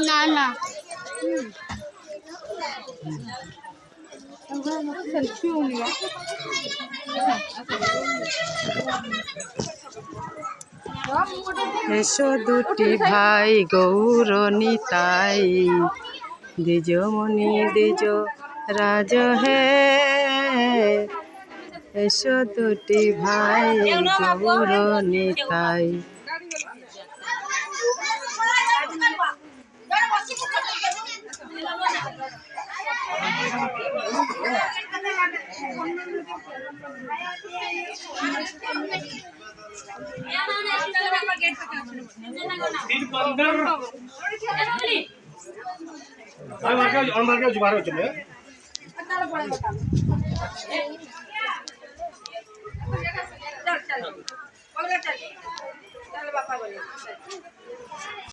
না না এসো দুটি ভাই গৌর নিতাই, দ্বিজমণি দ্বিজ রাজ হে। এসো দুটি ভাই গৌর নিতাই।